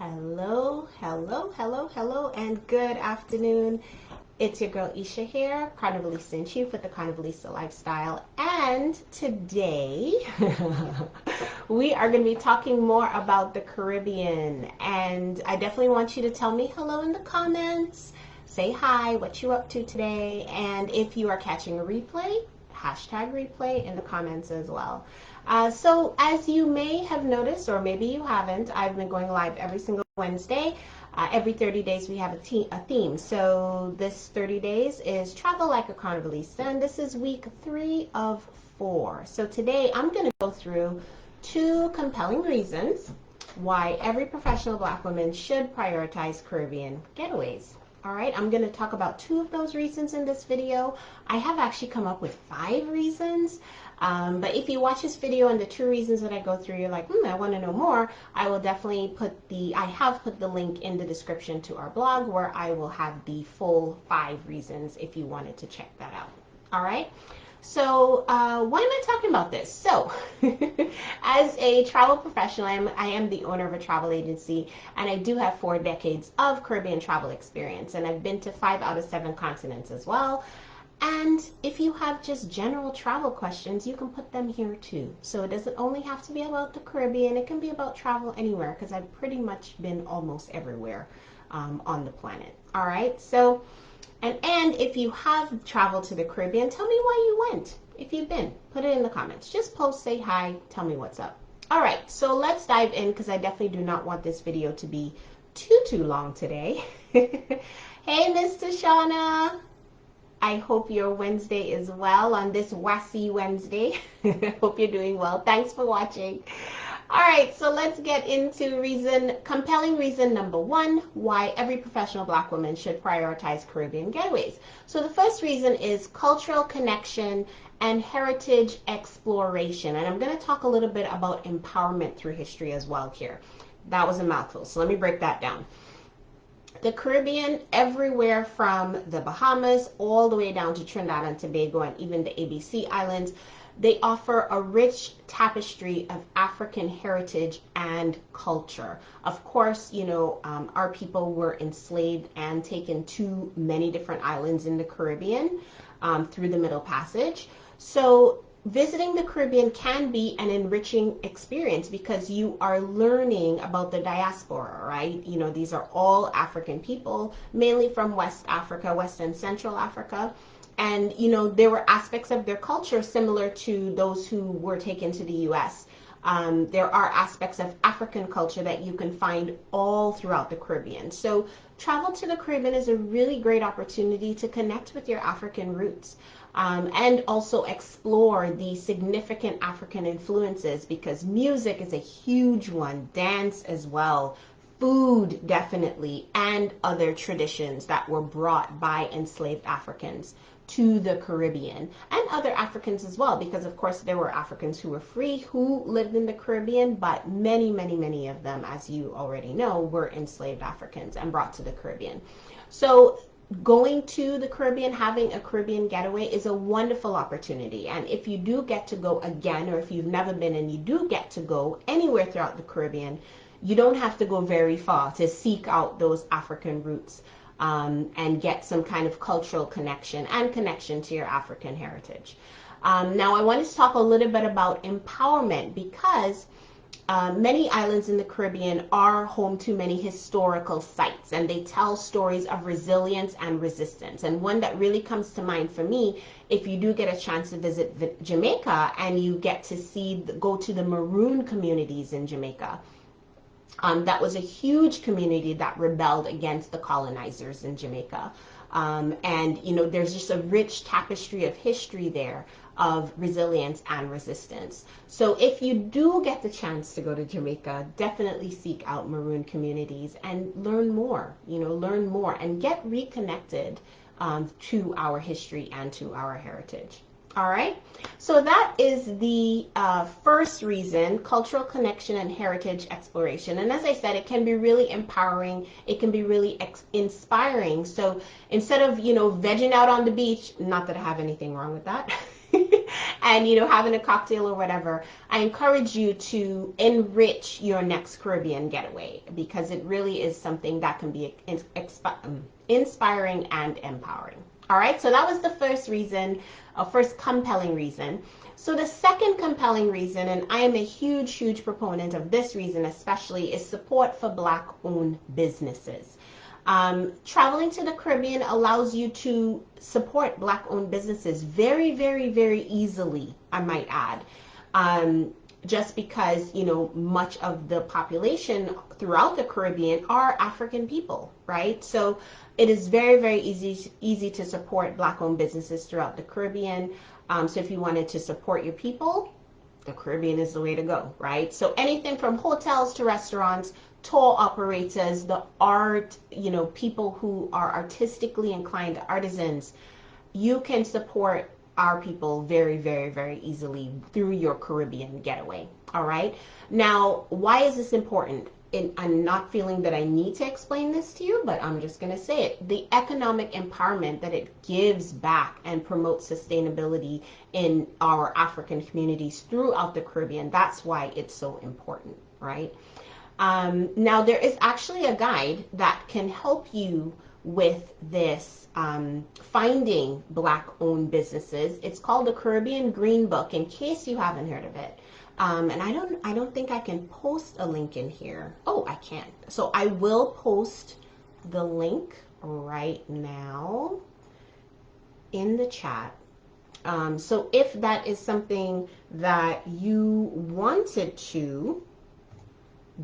Hello, hello, hello, hello, and good afternoon. It's your girl Esha here, Carnivalista in Chief with the Carnivalista Lifestyle. And today we are going to be talking more about the Caribbean. And I definitely want you to tell me hello in the comments. Say hi, what you up to today. And if you are catching a replay, hashtag replay in the comments as well. So as you may have noticed, or maybe you haven't, I've been going live every single Wednesday. Every 30 days we have a theme. So this 30 days is Travel Like a Carnivalista, and this is week 3 of 4. So today I'm going to go through 2 compelling reasons why every professional Black woman should prioritize Caribbean getaways. All right, I'm going to talk about 2 of those reasons in this video. I have actually come up with 5 reasons. But if you watch this video and the 2 reasons that I go through, you're like, I want to know more, I will definitely I have put the link in the description to our blog where I will have the full 5 reasons if you wanted to check that out. All right. So why am I talking about this? So as a travel professional, I am the owner of a travel agency, and I do have 4 decades of Caribbean travel experience, and I've been to 5 out of 7 continents as well. And if you have just general travel questions, you can put them here too. So it doesn't only have to be about the Caribbean. It can be about travel anywhere, because I've pretty much been almost everywhere on the planet. All right. So, and if you have traveled to the Caribbean, tell me why you went. If you've been, put it in the comments. Just post, say hi, tell me what's up. All right. So let's dive in, because I definitely do not want this video to be too long today. Hey, Mr. Shauna. I hope your Wednesday is well on this Wassi Wednesday. Hope you're doing well. Thanks for watching. All right, so let's get into compelling reason number 1, why every professional Black woman should prioritize Caribbean getaways. So the first reason is cultural connection and heritage exploration. And I'm going to talk a little bit about empowerment through history as well here. That was a mouthful, so let me break that down. The Caribbean, everywhere from the Bahamas all the way down to Trinidad and Tobago and even the ABC Islands, they offer a rich tapestry of African heritage and culture. Of course, our people were enslaved and taken to many different islands in the Caribbean through the Middle Passage. So visiting the Caribbean can be an enriching experience because you are learning about the diaspora, right? These are all African people, mainly from West Africa, West and Central Africa. And, there were aspects of their culture similar to those who were taken to the U.S. There are aspects of African culture that you can find all throughout the Caribbean. So travel to the Caribbean is a really great opportunity to connect with your African roots. And also explore the significant African influences, because music is a huge one, dance as well, food definitely, and other traditions that were brought by enslaved Africans to the Caribbean, and other Africans as well, because of course there were Africans who were free who lived in the Caribbean, but many of them, as you already know, were enslaved Africans and brought to the Caribbean. So going to the Caribbean, having a Caribbean getaway is a wonderful opportunity. And if you do get to go again, or if you've never been and you do get to go anywhere throughout the Caribbean, you don't have to go very far to seek out those African roots and get some kind of cultural connection and connection to your African heritage. Now I want to talk a little bit about empowerment, because many islands in the Caribbean are home to many historical sites, and they tell stories of resilience and resistance. And one that really comes to mind for me, if you do get a chance to visit Jamaica and you get to go to the Maroon communities in Jamaica. That was a huge community that rebelled against the colonizers in Jamaica. And, there's just a rich tapestry of history there of resilience and resistance. So if you do get the chance to go to Jamaica, definitely seek out Maroon communities and learn more, and get reconnected to our history and to our heritage. All right, so that is the first reason, cultural connection and heritage exploration. And as I said, it can be really empowering. It can be really inspiring. So instead of, vegging out on the beach, not that I have anything wrong with that, and having a cocktail or whatever, I encourage you to enrich your next Caribbean getaway, because it really is something that can be inspiring and empowering. All right, so that was the first reason, first compelling reason. So the second compelling reason, and I am a huge proponent of this reason especially, is support for Black-owned businesses. Traveling to the Caribbean allows you to support Black-owned businesses very easily, I might add. Just because, much of the population throughout the Caribbean are African people, right? So it is very easy to support Black-owned businesses throughout the Caribbean. So if you wanted to support your people, the Caribbean is the way to go, right? So anything from hotels to restaurants, tour operators, the art, people who are artistically inclined, artisans, you can support our people very easily through your Caribbean getaway. All right. Now, why is this important? I'm not feeling that I need to explain this to you, but I'm just going to say it. The economic empowerment that it gives back and promotes sustainability in our African communities throughout the Caribbean. That's why it's so important, right? Now, there is actually a guide that can help you with this, finding Black-owned businesses. It's called the Caribbean Green Book, in case you haven't heard of it. And I don't think I can post a link in here. Oh, I can. So I will post the link right now in the chat. So if that is something that you wanted to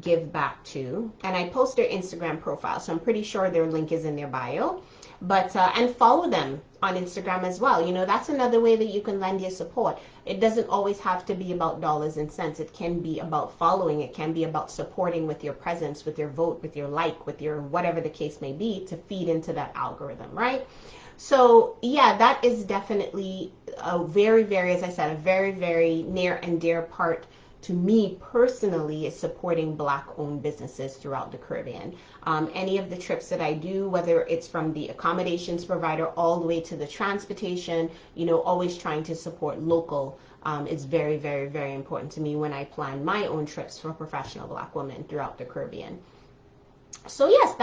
give back to, and I post their Instagram profile, so I'm pretty sure their link is in their bio, but and follow them on Instagram as well. That's another way that you can lend your support. It doesn't always have to be about dollars and cents. It can be about following. It can be about supporting with your presence, with your vote, with your like, with your whatever the case may be, to feed into that algorithm, right? So yeah, that is definitely a very, as I said, a very near and dear part to me personally, is supporting Black-owned businesses throughout the Caribbean. Any of the trips that I do, whether it's from the accommodations provider all the way to the transportation, always trying to support local, is very important to me when I plan my own trips for professional Black women throughout the Caribbean. So yes,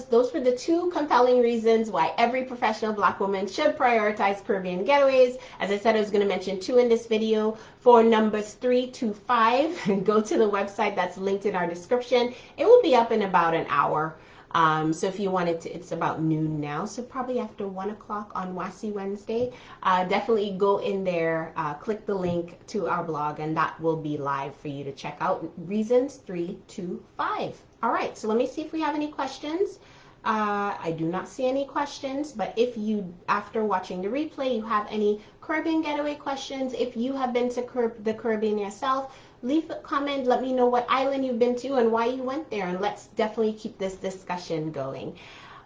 those were the two compelling reasons why every professional Black woman should prioritize Caribbean getaways. As I said, I was going to mention two in this video. For numbers 3 to 5, go to the website that's linked in our description. It will be up in about an hour. So if you wanted to, it's about noon now, so probably after 1 o'clock on Wassi Wednesday, definitely go in there, click the link to our blog, and that will be live for you to check out. Reasons 3 to 5. All right, so let me see if we have any questions. I do not see any questions, but if you, after watching the replay, you have any Caribbean getaway questions, if you have been to the Caribbean yourself, leave a comment, let me know what island you've been to and why you went there, and let's definitely keep this discussion going.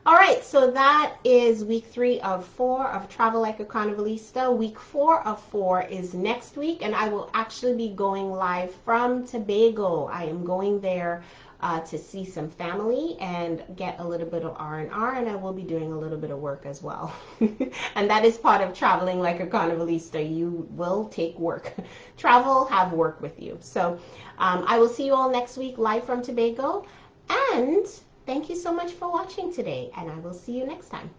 All right, so that is week 3 of 4 of Travel Like a Carnivalista. Week 4 of 4 is next week, and I will actually be going live from Tobago. I am going there to see some family and get a little bit of R&R, and I will be doing a little bit of work as well. And that is part of traveling like a Carnivalista. You will take work. Travel, have work with you. So I will see you all next week live from Tobago, and thank you so much for watching today, and I will see you next time.